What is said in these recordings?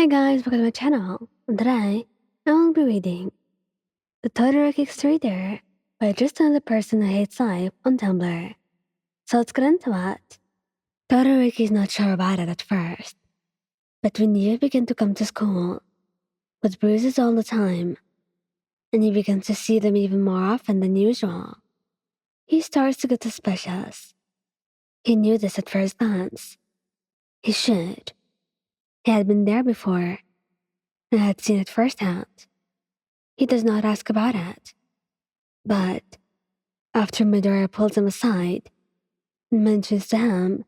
Hi guys, welcome to my channel. And today, I will be reading The Todoroki Reader by just another person who hates life on Tumblr. So let's get into it. Todoroki is not sure about it at first, but when you begin to come to school with bruises all the time, and he begins to see them even more often than usual, he starts to get suspicious. He knew this at first glance. He should. He had been there before, and had seen it firsthand. He does not ask about it. But after Midoriya pulls him aside and mentions to him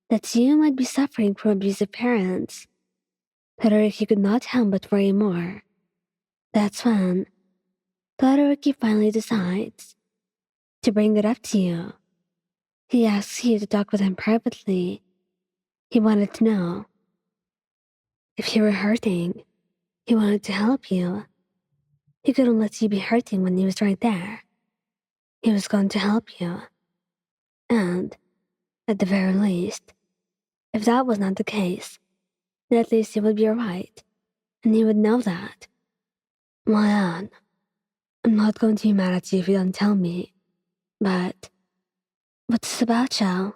that you might be suffering from abusive parents, Todoroki could not help but worry more. That's when Todoroki finally decides to bring it up to you. He asks you to talk with him privately. He wanted to know if you were hurting. He wanted to help you. He couldn't let you be hurting when he was right there. He was going to help you. And, at the very least, if that was not the case, then at least you would be alright, and you would know that. Well, I'm not going to be mad at you if you don't tell me, but what's this about, Joe?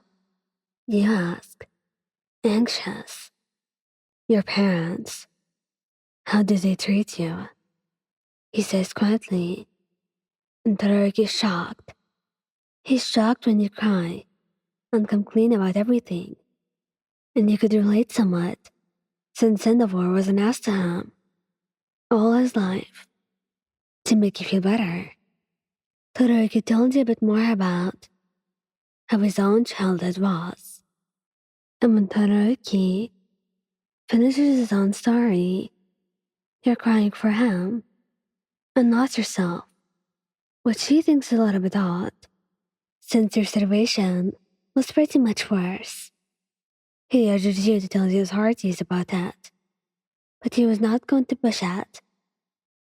You ask, anxious. Your parents, how do they treat you? He says quietly, and Todoroki is shocked. He's shocked when you cry and come clean about everything, and you could relate somewhat, since Endeavor was an ass to him all his life. To make you feel better, Todoroki told you a bit more about how his own childhood was. And when Todoroki finishes his own story, you're crying for him and not yourself, which he thinks is a little bit odd, since your situation was pretty much worse. He urges you to tell his hearties about that, but he was not going to push it.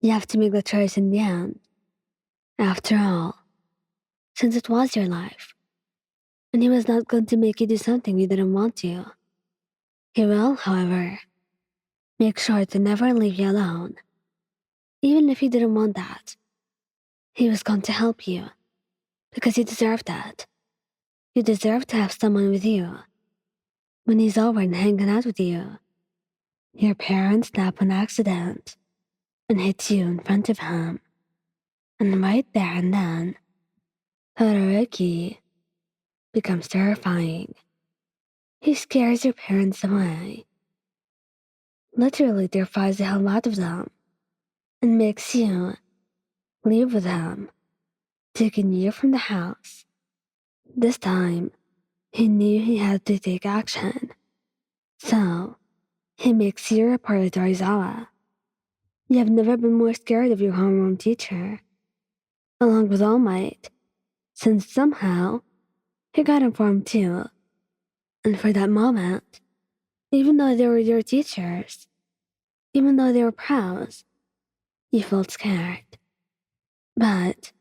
You have to make the choice in the end. After all, since it was your life, and he was not going to make you do something you didn't want to. He will, however, make sure to never leave you alone. Even if you didn't want that, he was going to help you, because you deserve that. You deserve to have someone with you. When he's over and hanging out with you, your parents snap on accident and hit you in front of him. And right there and then, Todoroki becomes terrifying. He scares your parents away. Literally terrifies the hell out of them and makes you leave with him, taking you from the house. This time, he knew he had to take action. So, he makes you report to Aizawa. You have never been more scared of your homeroom teacher, along with All Might, since somehow he got informed too. And for that moment, even though they were your teachers, even though they were pros, you felt scared. But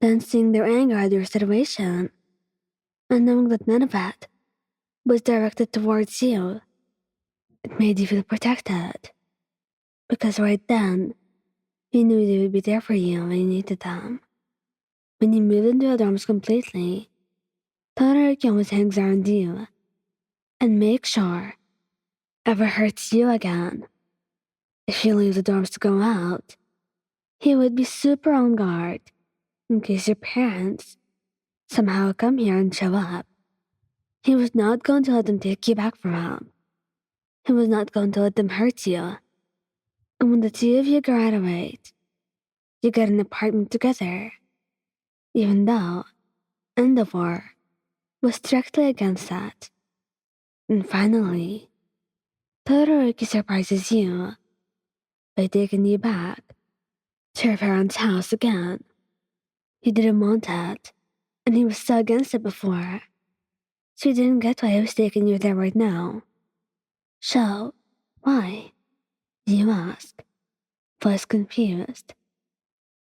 then seeing their anger at your situation, and knowing that none of it was directed towards you, it made you feel protected. Because right then, you knew they would be there for you when you needed them. When you moved into the dorms completely, Todoroki always hangs around you and makes sure ever hurts you again. If you leave the dorms to go out, he would be super on guard in case your parents somehow come here and show up. He was not going to let them take you back from him. He was not going to let them hurt you. And when the two of you graduate, you get an apartment together. Even though Endeavor was strictly against that. And finally, Todoroki surprises you by taking you back to your parents' house again. He didn't want that, and he was so against it before, so he didn't get why he was taking you there right now. So, why? You ask, voice confused.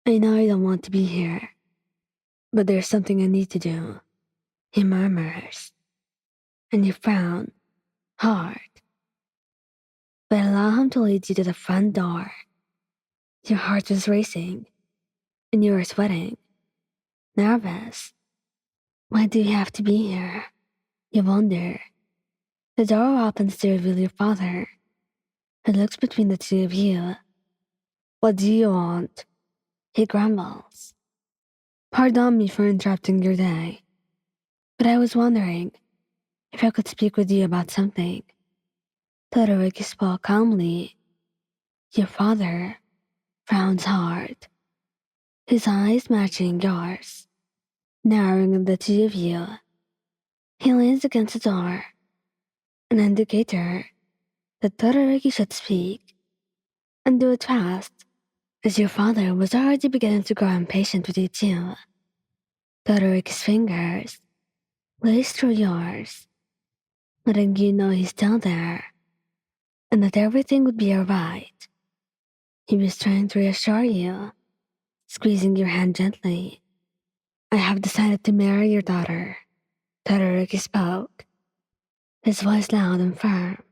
I know I don't want to be here, but there's something I need to do, he murmurs. And you frown, hard. But a allow him to lead you to the front door. Your heart was racing, and you were sweating, nervous. Why do you have to be here? You wonder. The door opens to reveal your father, who looks between the two of you. What do you want? He grumbles. Pardon me for interrupting your day, but I was wondering if I could speak with you about something. Todoroki spoke calmly. Your father frowns hard, his eyes matching yours, narrowing on the two of you. He leans against the door, an indicator that Todoroki should speak, and do it fast, as your father was already beginning to grow impatient with you too. Todoroki's fingers glaze through yours, letting you know he's still there, and that everything would be alright. He was trying to reassure you, squeezing your hand gently. I have decided to marry your daughter. Todoroki spoke, his voice loud and firm,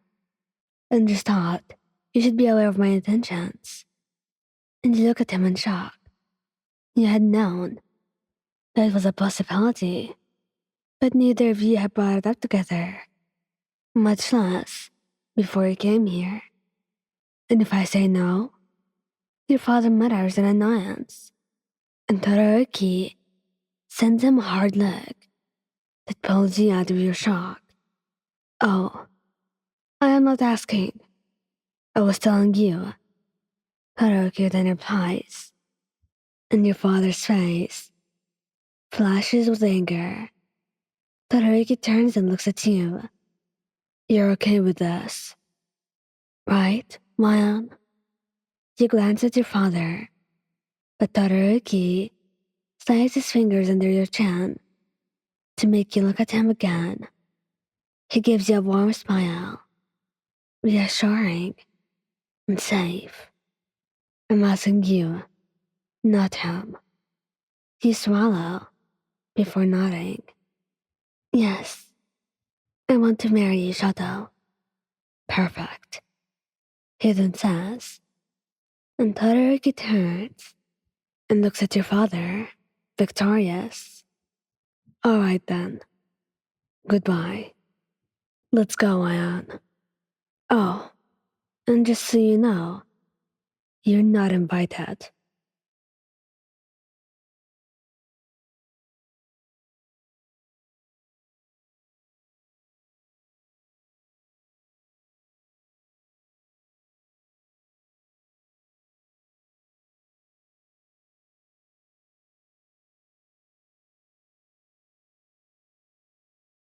and just thought you should be aware of my intentions. And you look at him in shock. You had known that it was a possibility, but neither of you had brought it up together, much less before you came here. And if I say no, your father mutters in annoyance, and Todoroki sends him a hard look that pulls you out of your shock. Oh, I am not asking. I was telling you. Todoroki then replies, and your father's face flashes with anger. Todoroki turns and looks at you. You're okay with this, right, Mayan? You glance at your father, but Todoroki slides his fingers under your chin to make you look at him again. He gives you a warm smile, reassuring and safe. I'm asking you, not him. You swallow before nodding. Yes, I want to marry you, Shoto. Perfect, he then says, and Todoroki turns and looks at your father, victorious. All right then. Goodbye. Let's go, Ayan. Oh, and just so you know, you're not invited.